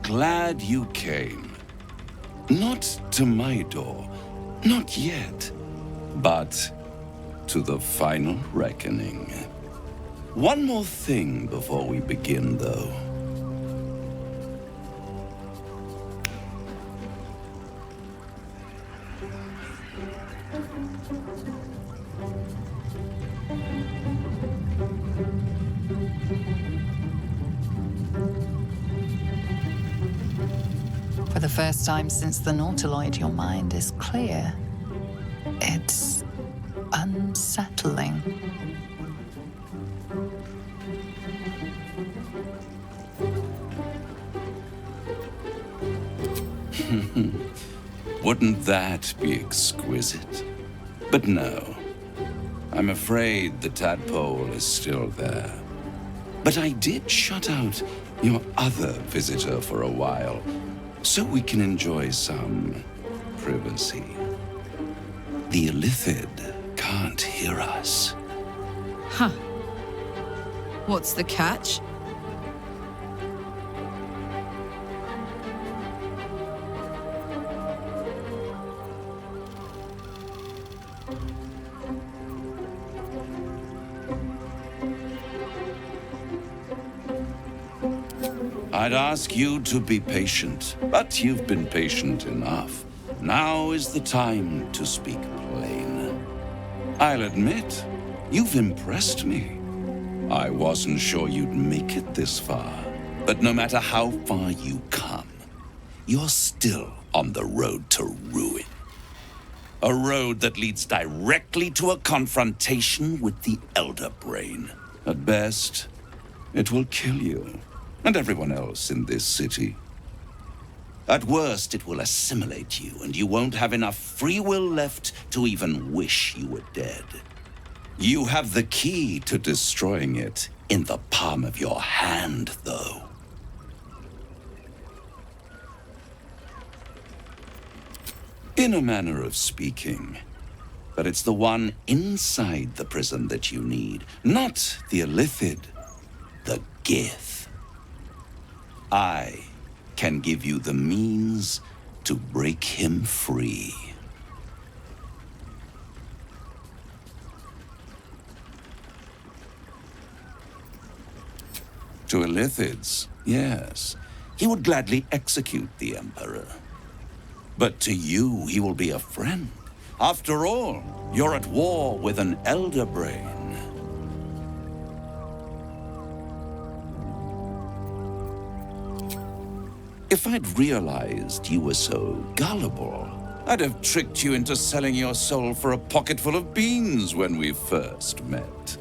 glad you came. Not to my door, not yet, but to the final reckoning. One more thing before we begin, though. For the first time since the Nautiloid, your mind is clear. It's unsettling. Wouldn't that be exquisite? But no. I'm afraid the tadpole is still there. But I did shut out your other visitor for a while, so we can enjoy some privacy. The Illithid can't hear us. Huh. What's the catch? I'd ask you to be patient, but you've been patient enough. Now is the time to speak plain. I'll admit, you've impressed me. I wasn't sure you'd make it this far, but no matter how far you come, you're still on the road to ruin. A road that leads directly to a confrontation with the Elder Brain. At best, it will kill you and everyone else in this city. At worst, it will assimilate you, and you won't have enough free will left to even wish you were dead. You have the key to destroying it in the palm of your hand, though. In a manner of speaking. But it's the one inside the prison that you need, not the Illithid, the Gith. I can give you the means to break him free. To Illithids, yes, he would gladly execute the Emperor. But to you, he will be a friend. After all, you're at war with an Elder Brain. If I'd realized you were so gullible, I'd have tricked you into selling your soul for a pocketful of beans when we first met.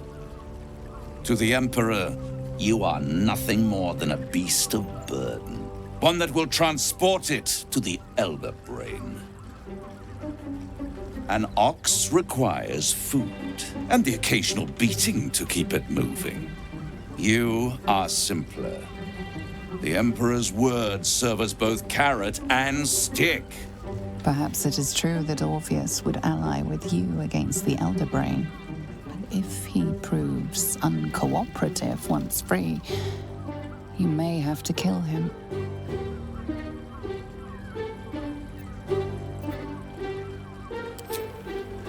To the Emperor, you are nothing more than a beast of burden, one that will transport it to the Elder Brain. An ox requires food and the occasional beating to keep it moving. You are simpler. The Emperor's words serve as both carrot and stick. Perhaps it is true that Orpheus would ally with you against the Elder Brain. But if he proves uncooperative once free, you may have to kill him.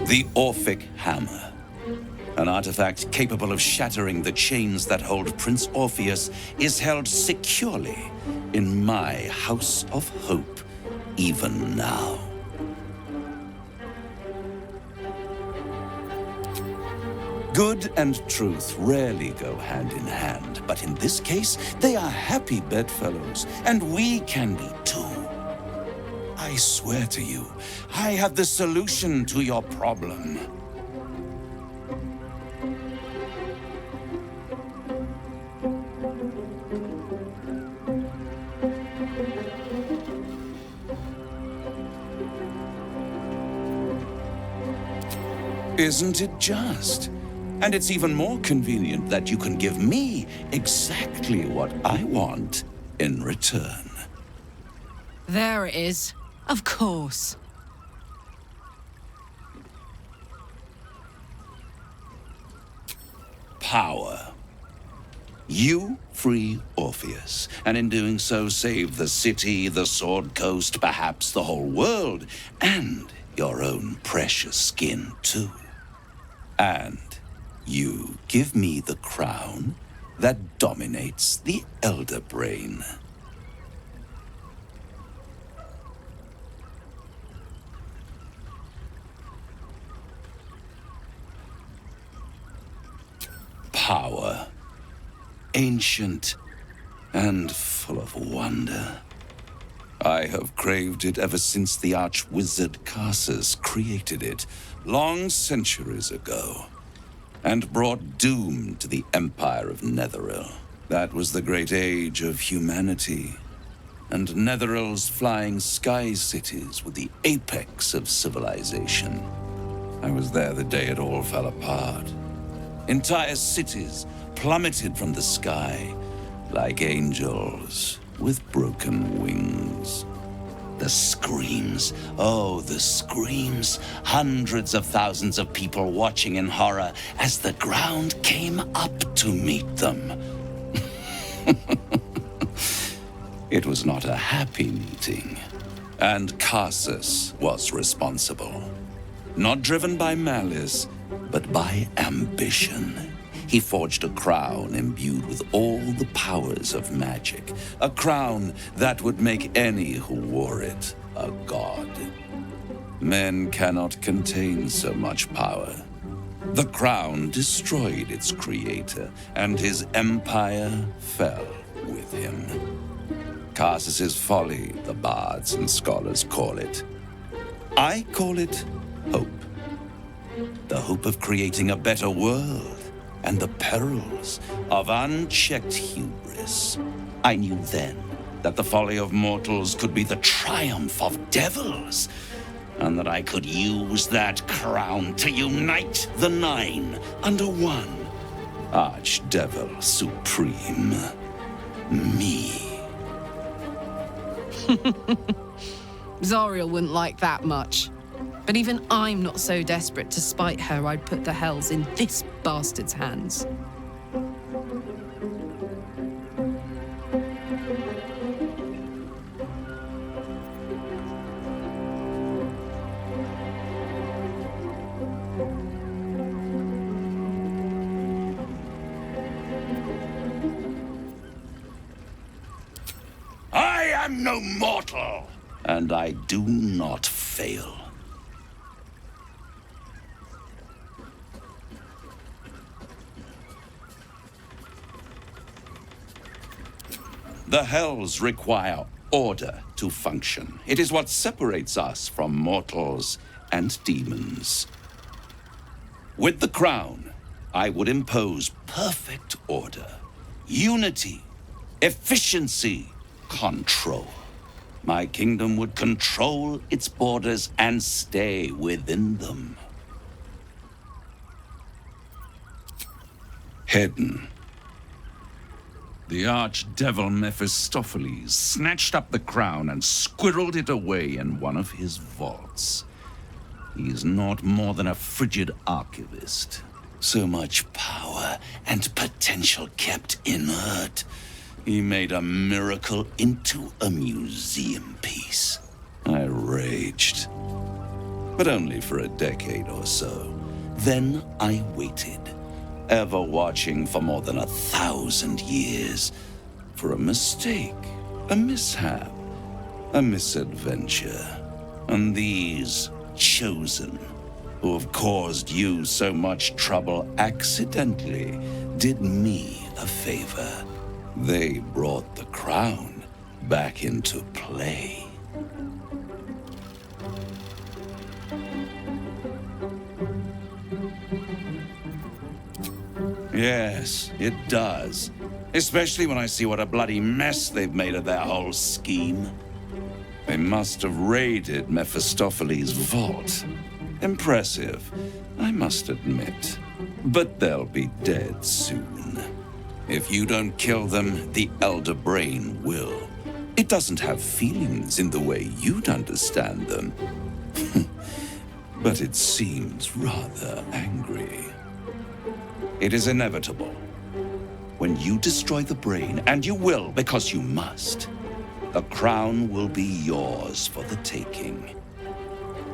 The Orphic Hammer. An artifact capable of shattering the chains that hold Prince Orpheus is held securely in my House of Hope, even now. Good and truth rarely go hand in hand, but in this case, they are happy bedfellows, and we can be too. I swear to you, I have the solution to your problem. Isn't it just? And it's even more convenient that you can give me exactly what I want in return. There it is. Of course. Power. You free Orpheus, and in doing so save the city, the Sword Coast, perhaps the whole world, and your own precious skin too. And you give me the crown that dominates the Elder Brain. Power. Ancient and full of wonder. I have craved it ever since the arch-wizard Carsus created it, long centuries ago, and brought doom to the Empire of Netheril. That was the great age of humanity, and Netheril's flying sky cities were the apex of civilization. I was there the day it all fell apart. Entire cities plummeted from the sky like angels with broken wings. The screams, oh, the screams. Hundreds of thousands of people watching in horror as the ground came up to meet them. It was not a happy meeting, and Carsus was responsible. Not driven by malice, but by ambition. He forged a crown imbued with all the powers of magic. A crown that would make any who wore it a god. Men cannot contain so much power. The crown destroyed its creator, and his empire fell with him. Carsus's folly, the bards and scholars call it. I call it hope. The hope of creating a better world. And the perils of unchecked hubris. I knew then that the folly of mortals could be the triumph of devils, and that I could use that crown to unite the Nine under one Archdevil Supreme. Me. Zariel wouldn't like that much. But even I'm not so desperate to spite her I'd put the hells in this bastard's hands. I am no mortal, and I do not fail. The hells require order to function. It is what separates us from mortals and demons. With the crown, I would impose perfect order, unity, efficiency, control. My kingdom would control its borders and stay within them. Hidden. The archdevil Mephistopheles snatched up the crown and squirreled it away in one of his vaults. He is not more than a frigid archivist. So much power and potential kept inert. He made a miracle into a museum piece. I raged, but only for a decade or so. Then I waited. Ever watching for more than 1,000 years for a mistake, a mishap, a misadventure. And these chosen, who have caused you so much trouble accidentally, did me a favor. They brought the crown back into play. Yes, it does. Especially when I see what a bloody mess they've made of their whole scheme. They must have raided Mephistopheles' vault. Impressive, I must admit. But they'll be dead soon. If you don't kill them, the Elder Brain will. It doesn't have feelings in the way you'd understand them. But it seems rather angry. It is inevitable. when you destroy the brain, and you will because you must, the crown will be yours for the taking.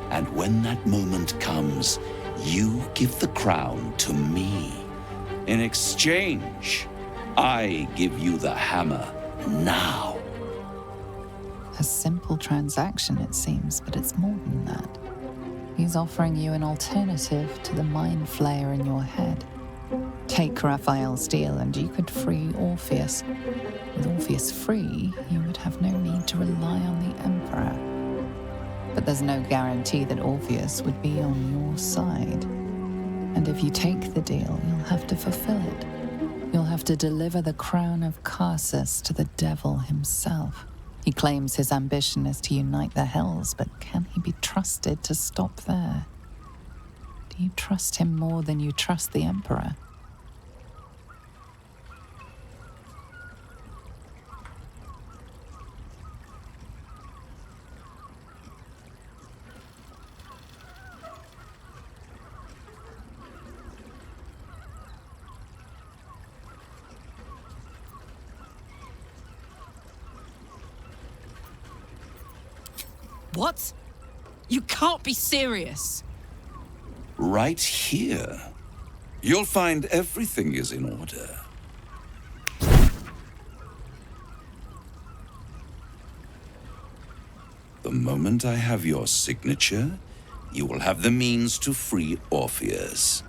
And when that moment comes, you give the crown to me. In exchange, I give you the hammer now. A simple transaction, it seems, but it's more than that. He's offering you an alternative to the mind flayer in your head. Take Raphael's deal and you could free Orpheus. With Orpheus free, you would have no need to rely on the Emperor. But there's no guarantee that Orpheus would be on your side. And if you take the deal, you'll have to fulfill it. You'll have to deliver the crown of Carsus to the devil himself. He claims his ambition is to unite the hells, but can he be trusted to stop there? Do you trust him more than you trust the Emperor? What? You can't be serious. Right here. You'll find everything is in order. The moment I have your signature, you will have the means to free Orpheus.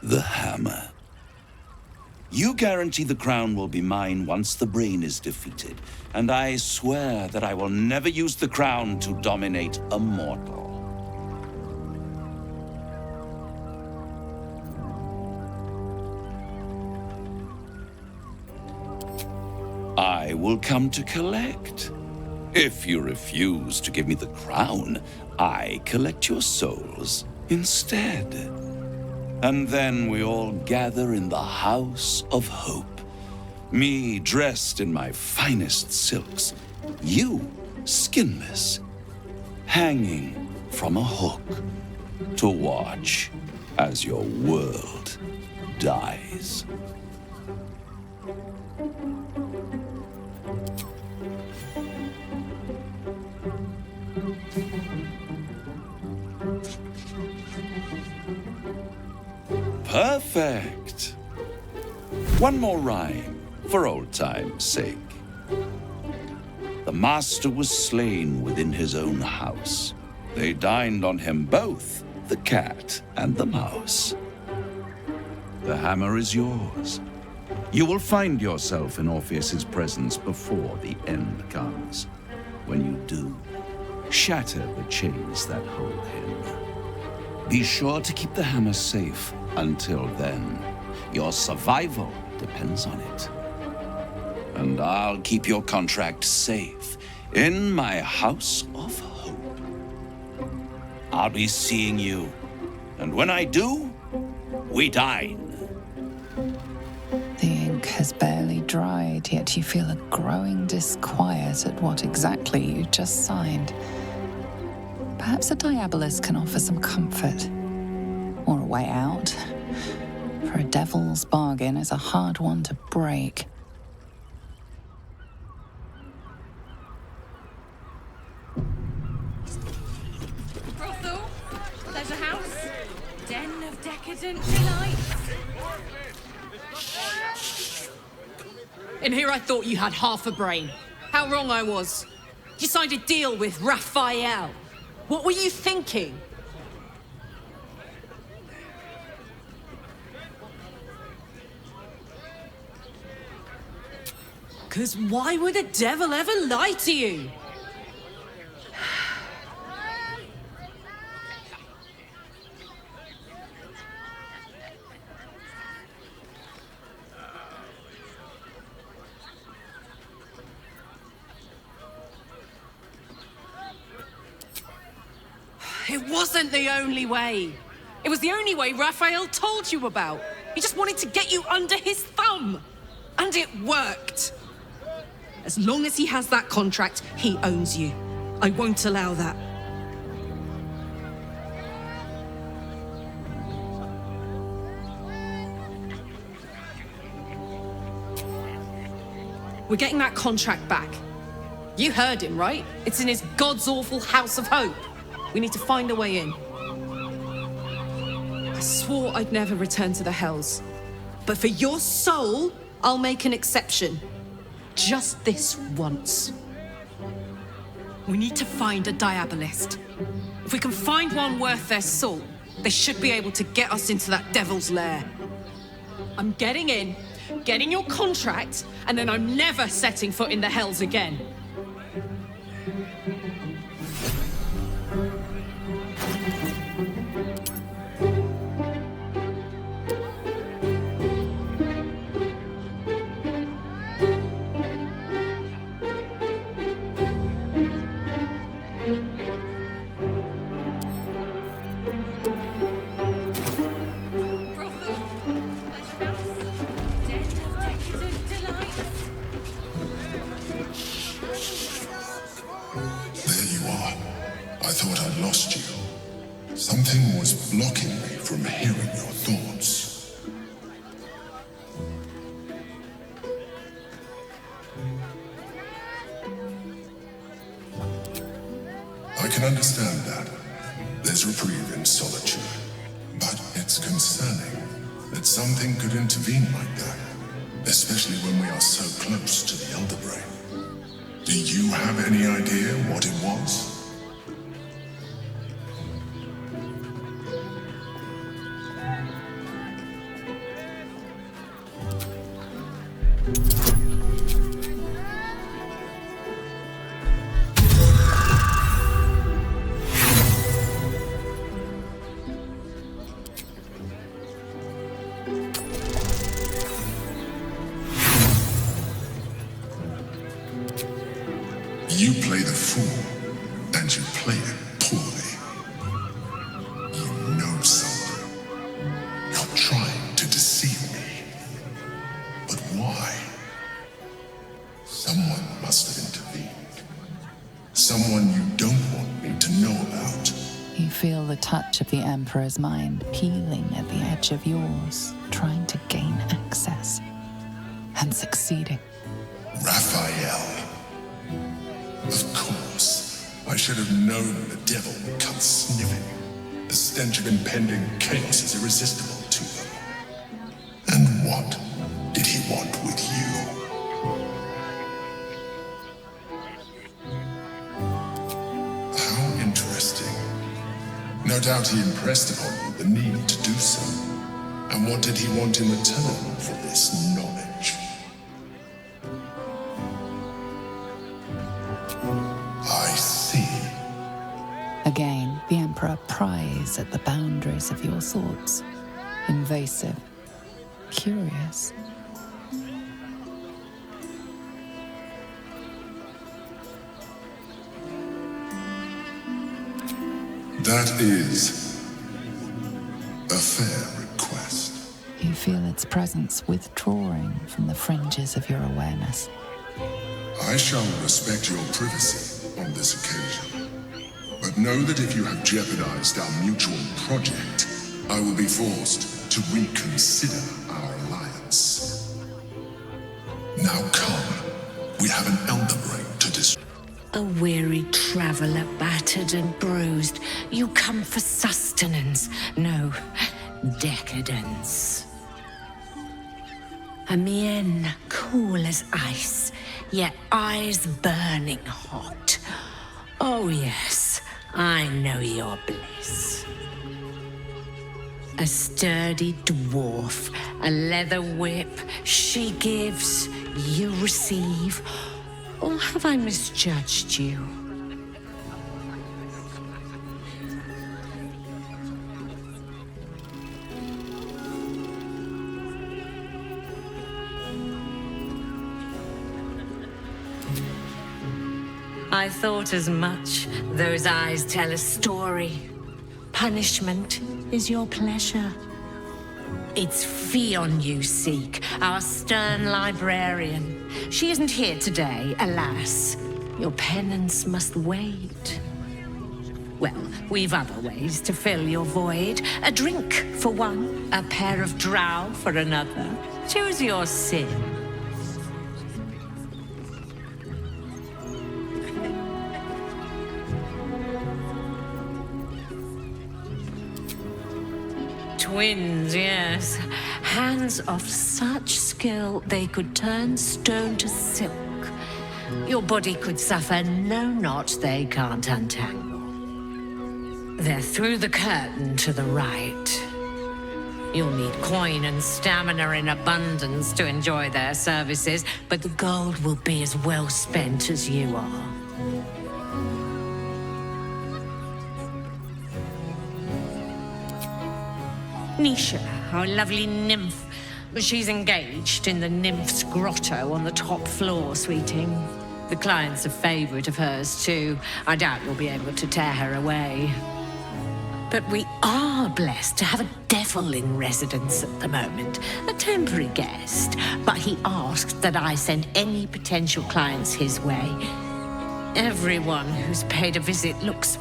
The hammer. You guarantee the crown will be mine once the brain is defeated, and I swear that I will never use the crown to dominate a mortal. I will come to collect. If you refuse to give me the crown, I collect your souls instead. And then we all gather in the House of Hope. Me dressed in my finest silks, you skinless, hanging from a hook to watch as your world dies. Perfect. One more rhyme, for old time's sake. The master was slain within his own house. They dined on him both, the cat and the mouse. The hammer is yours. You will find yourself in Orpheus's presence before the end comes. When you do, shatter the chains that hold him. Be sure to keep the hammer safe. Until then, your survival depends on it. And I'll keep your contract safe in my House of Hope. I'll be seeing you, and when I do, we dine. The ink has barely dried, yet you feel a growing disquiet at what exactly you just signed. Perhaps a diabolus can offer some comfort. Or a way out. For a devil's bargain is a hard one to break. Brothel, there's a house. Den of decadent delights. In here I thought you had half a brain. How wrong I was. You signed a deal with Raphaël. What were you thinking? Because why would a devil ever lie to you? It wasn't the only way. It was the only way Raphael told you about. He just wanted to get you under his thumb. And it worked. As long as he has that contract, he owns you. I won't allow that. We're getting that contract back. You heard him, right? It's in his God's awful House of Hope. We need to find a way in. I swore I'd never return to the Hells. But for your soul, I'll make an exception. Just this once. We need to find a diabolist. If we can find one worth their salt, they should be able to get us into that devil's lair. I'm getting in, getting your contract, and then I'm never setting foot in the Hells again. Something was blocking me from hearing your thoughts. I can understand that. There's reprieve in solitude. But it's concerning that something could intervene like that, especially when we are so close to the Elder Brain. Do you have any idea what it was? You play the fool, and you play it poorly. You know something. You're trying to deceive me. But why? Someone must have intervened. Someone you don't want me to know about. You feel the touch of the Emperor's mind peeling at the edge of yours, trying to gain access, and succeeding. Raphaël. Of course. I should have known the devil would come sniffing. The stench of impending chaos is irresistible to them. And what did he want with you? How interesting. No doubt he impressed upon you the need to do so. And what did he want in return for this knowledge? I see. Again, the Emperor pries at the boundaries of your thoughts. Invasive. Curious. That is a fair request. You feel its presence withdrawing from the fringes of your awareness. I shall respect your privacy on this occasion. But know that if you have jeopardized our mutual project, I will be forced to reconsider our alliance. Now come. We have an elder brain to destroy. A weary traveler, battered and bruised. You come for sustenance, no, decadence. A mien cool as ice, yet eyes burning hot. Oh yes, I know your bliss. A sturdy dwarf, a leather whip, she gives, you receive. Or have I misjudged you? I thought as much. Those eyes tell a story. Punishment is your pleasure. It's Fion you seek, our stern librarian. She isn't here today, alas. Your penance must wait. Well, we've other ways to fill your void. A drink for one, a pair of drow for another. Choose your sin. twins, yes. Hands of such skill they could turn stone to silk. Your body could suffer no knot they can't untangle. They're through the curtain to the right. You'll need coin and stamina in abundance to enjoy their services, but the gold will be as well spent as you are. Nisha, our lovely nymph. She's engaged in the nymph's grotto on the top floor, sweeting. The client's a favorite of hers, too. I doubt you'll be able to tear her away. But we are blessed to have a devil in residence at the moment. A temporary guest. But he asked that I send any potential clients his way. Everyone who's paid a visit looks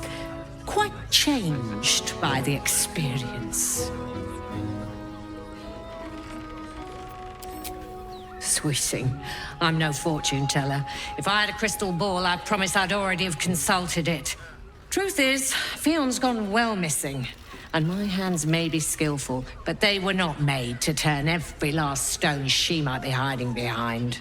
quite changed by the experience. Sweeting, I'm no fortune teller. If I had a crystal ball, I'd promise I'd already have consulted it. Truth is, Fion's gone well missing. And my hands may be skillful, but they were not made to turn every last stone she might be hiding behind.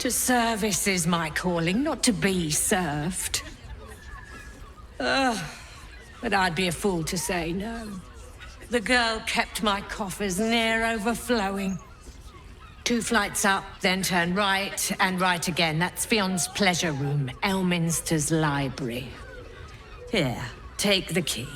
To service is my calling, not to be served. But I'd be a fool to say no. The girl kept my coffers near overflowing. 2 flights up, then turn right, and right again. That's Fion's pleasure room, Elminster's library. Here, take the key.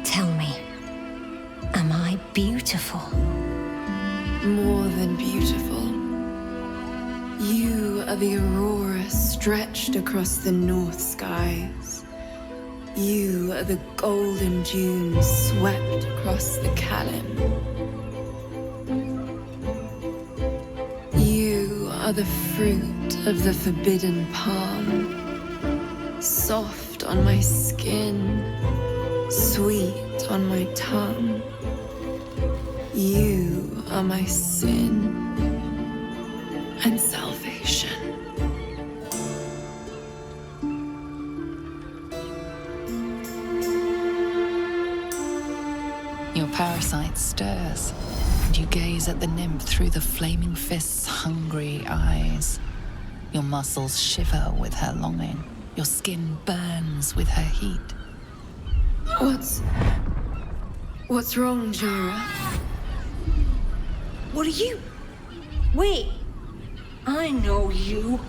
Tell me, am I beautiful? More than beautiful. You are the aurora stretched across the north skies. You are the golden dunes swept across the Callan. You are the fruit of the forbidden palm, soft on my skin, sweet on my tongue. You are my sin and salvation. Your parasite stirs, and you gaze at the nymph through the flaming fist's hungry eyes. Your muscles shiver with her longing. Your skin burns with her heat. What's wrong, Jara? What are you? Wait, I know you.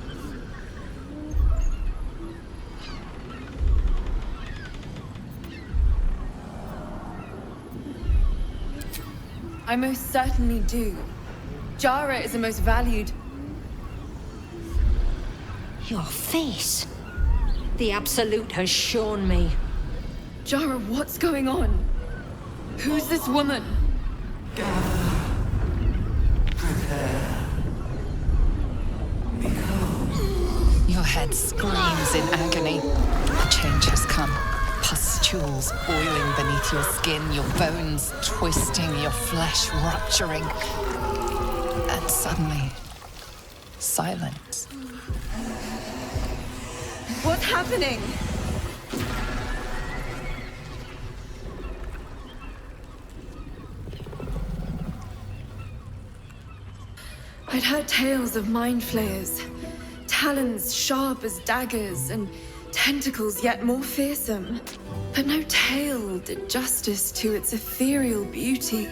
I most certainly do. Jara is the most valued. Your face. The Absolute has shown me. Jara, what's going on? Who's this woman? Your head screams in agony. The change has come. Pustules boiling beneath your skin, your bones twisting, your flesh rupturing. And suddenly, silence. What's happening? I'd heard tales of mind flayers, talons sharp as daggers, and tentacles yet more fearsome. But no tale did justice to its ethereal beauty.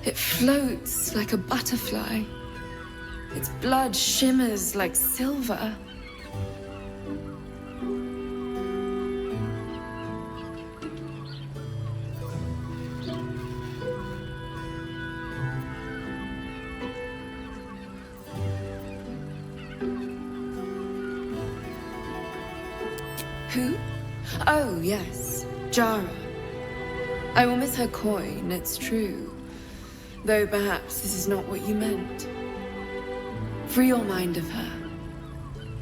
It floats like a butterfly. Its blood shimmers like silver. Who? Oh, yes, Jara. I will miss her coin, it's true. Though perhaps this is not what you meant. Free your mind of her.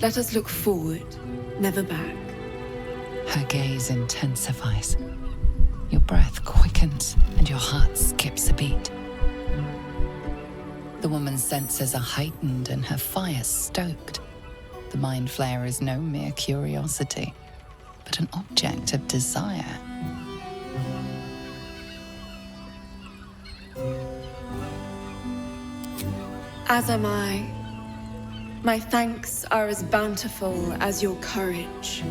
Let us look forward, never back. Her gaze intensifies. Your breath quickens and your heart skips a beat. The woman's senses are heightened and her fire stoked. The mind flare is no mere curiosity, but an object of desire. As am I. My thanks are as bountiful as your courage.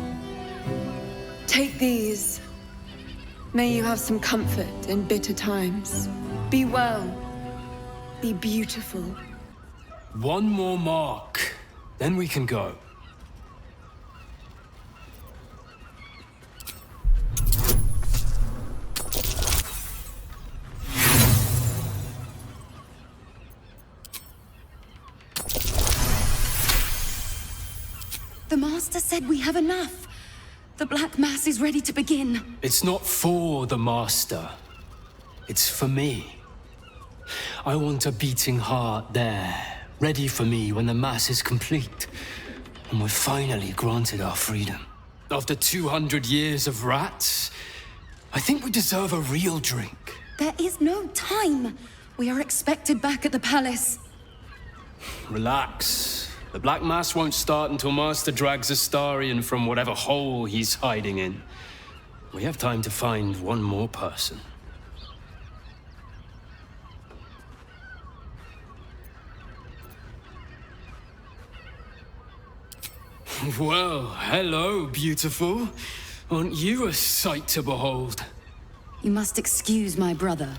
Take these. May you have some comfort in bitter times. Be well. Be beautiful. One more mark, then we can go. The Master said we have enough. The Black Mass is ready to begin. It's not for the Master. It's for me. I want a beating heart there, ready for me when the Mass is complete. And we're finally granted our freedom. After 200 years of rats, I think we deserve a real drink. There is no time. We are expected back at the palace. Relax. The Black Mass won't start until Master drags Astarion from whatever hole he's hiding in. We have time to find one more person. Well, hello, beautiful. Aren't you a sight to behold? You must excuse my brother.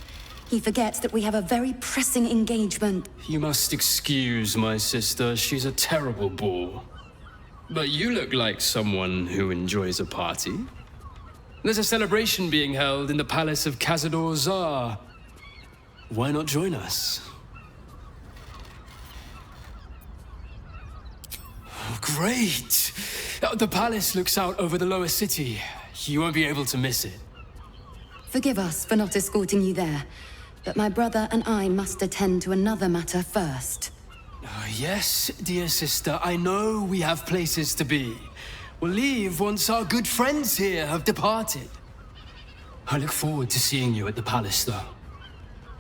He forgets that we have a very pressing engagement. You must excuse my sister. She's a terrible bore. But you look like someone who enjoys a party. There's a celebration being held in the palace of Cazador Zar. Why not join us? Oh, great! The palace looks out over the lower city. You won't be able to miss it. Forgive us for not escorting you there, but my brother and I must attend to another matter first. Yes, dear sister, I know we have places to be. We'll leave once our good friends here have departed. I look forward to seeing you at the palace, though.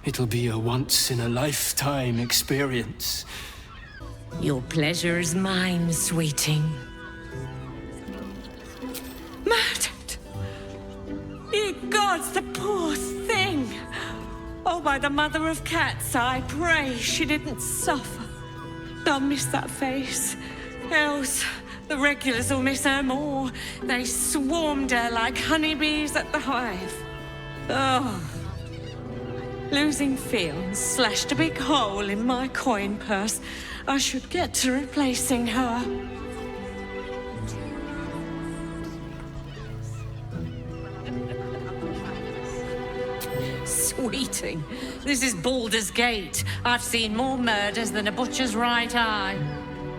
It'll be a once-in-a-lifetime experience. Your pleasure is mine, sweeting. Murdered! Ye gods, the poor thing! Oh, by the mother of cats, I pray she didn't suffer. I'll miss that face. Else, the regulars will miss her more. They swarmed her like honeybees at the hive. Oh. Losing Fion slashed a big hole in my coin purse. I should get to replacing her. Sweeting, this is Baldur's Gate. I've seen more murders than a butcher's right eye.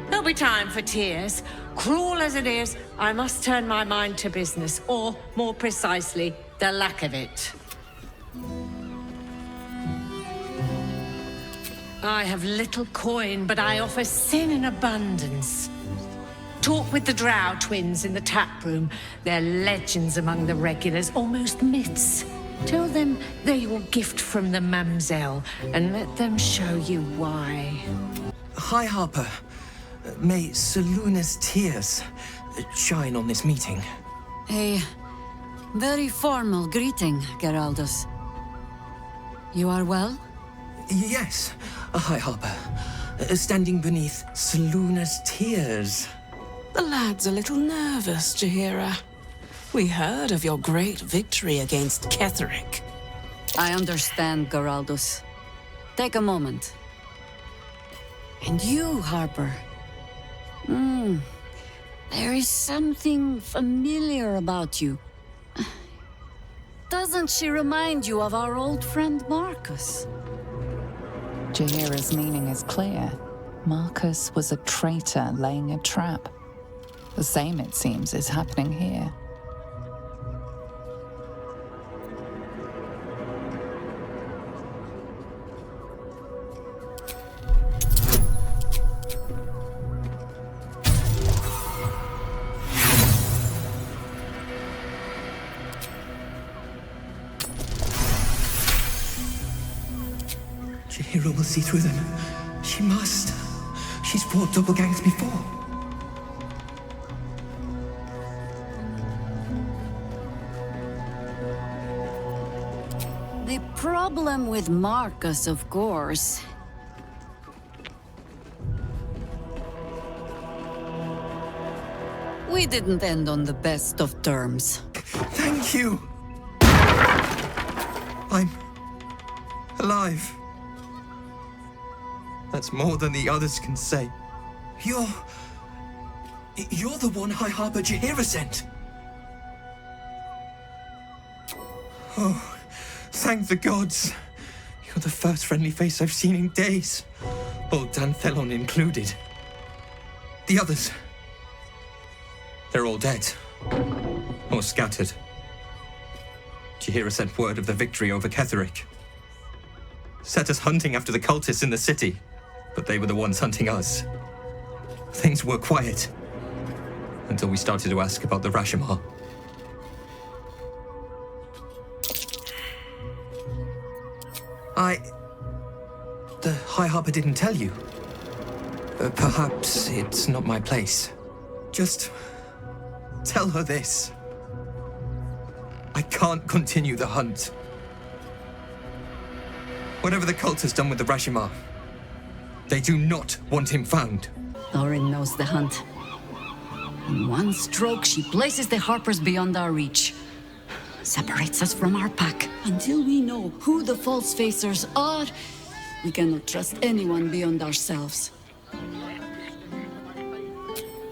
There'll be time for tears. Cruel as it is, I must turn my mind to business, or, more precisely, the lack of it. I have little coin, but I offer sin in abundance. Talk with the Drow twins in the tap room. They're legends among the regulars, almost myths. Tell them they're your gift from the Mamselle, and let them show you why. Hi, Harper. May Seluna's tears shine on this meeting. A very formal greeting, Geraldus. You are well? Yes. Hi, Harper. Standing beneath Seluna's tears. The lad's a little nervous, Jaheira. We heard of your great victory against Ketheric. I understand, Geraldus. Take a moment. And you, Harper. There is something familiar about you. Doesn't she remind you of our old friend Marcus? Jaheira's meaning is clear. Marcus was a traitor laying a trap. The same, it seems, is happening here. Hero will see through them. She must. She's fought doppelgangers before. The problem with Marcus, of course. We didn't end on the best of terms. Thank you! I'm alive. That's more than the others can say. You're the one High Harper Jaheira sent. Oh, thank the gods. You're the first friendly face I've seen in days. Old Danthelon included. The others, they're all dead. Or scattered. Jaheira sent word of the victory over Ketheric. Set us hunting after the cultists in the city, but they were the ones hunting us. Things were quiet until we started to ask about the Rashomon. The High Harper didn't tell you. Perhaps it's not my place. Just tell her this. I can't continue the hunt. Whatever the cult has done with the Rashomon, they do not want him found. Lauren knows the hunt. In one stroke, she places the Harpers beyond our reach. Separates us from our pack. Until we know who the false facers are, we cannot trust anyone beyond ourselves.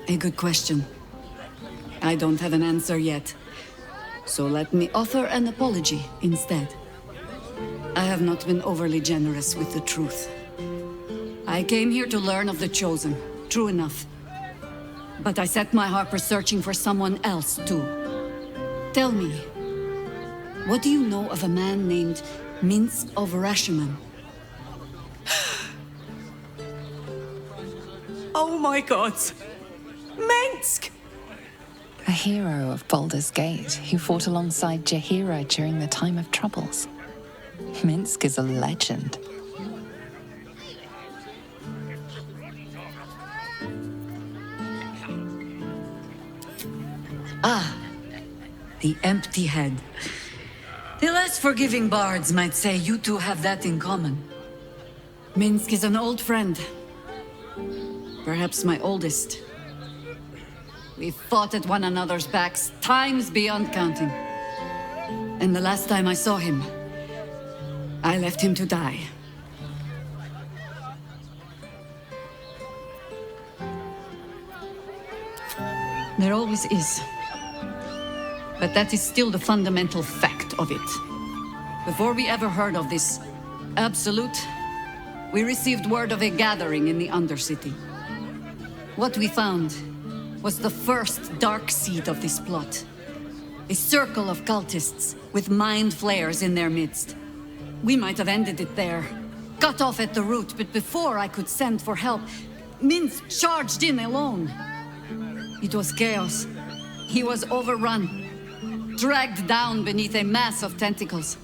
A good question. I don't have an answer yet. So let me offer an apology instead. I have not been overly generous with the truth. I came here to learn of the Chosen, true enough. But I set my Harper searching for someone else too. Tell me, what do you know of a man named Minsk of Rashomon? Oh my god! Minsk! A hero of Baldur's Gate who fought alongside Jaheira during the time of troubles. Minsk is a legend. Ah, the empty head. The less forgiving bards might say you two have that in common. Minsk is an old friend. Perhaps my oldest. We fought at one another's backs times beyond counting. And the last time I saw him, I left him to die. There always is. But that is still the fundamental fact of it. Before we ever heard of this absolute, we received word of a gathering in the Undercity. What we found was the first dark seed of this plot. A circle of cultists with mind flayers in their midst. We might have ended it there, cut off at the root, but before I could send for help, Minsk charged in alone. It was chaos. He was overrun, dragged down beneath a mass of tentacles.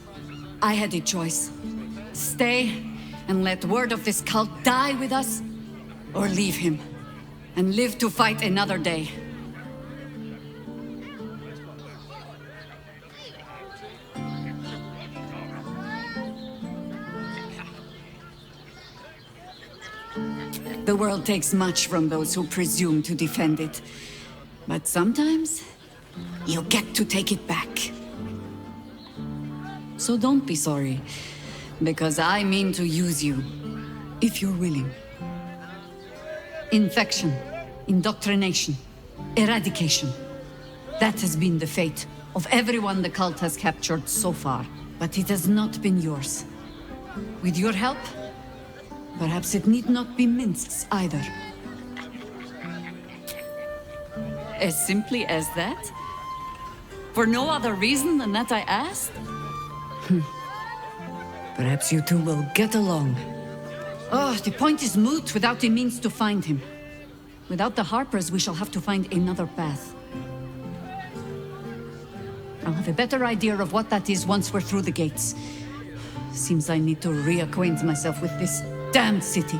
I had a choice. Stay and let word of this cult die with us, or leave him and live to fight another day. The world takes much from those who presume to defend it. But sometimes, you get to take it back. So don't be sorry, because I mean to use you, if you're willing. Infection, indoctrination, eradication. That has been the fate of everyone the cult has captured so far. But it has not been yours. With your help, perhaps it need not be Minsk's either. As simply as that? For no other reason than that I asked? Perhaps you two will get along. Oh, the point is moot without a means to find him. Without the Harpers, we shall have to find another path. I'll have a better idea of what that is once we're through the gates. Seems I need to reacquaint myself with this damned city.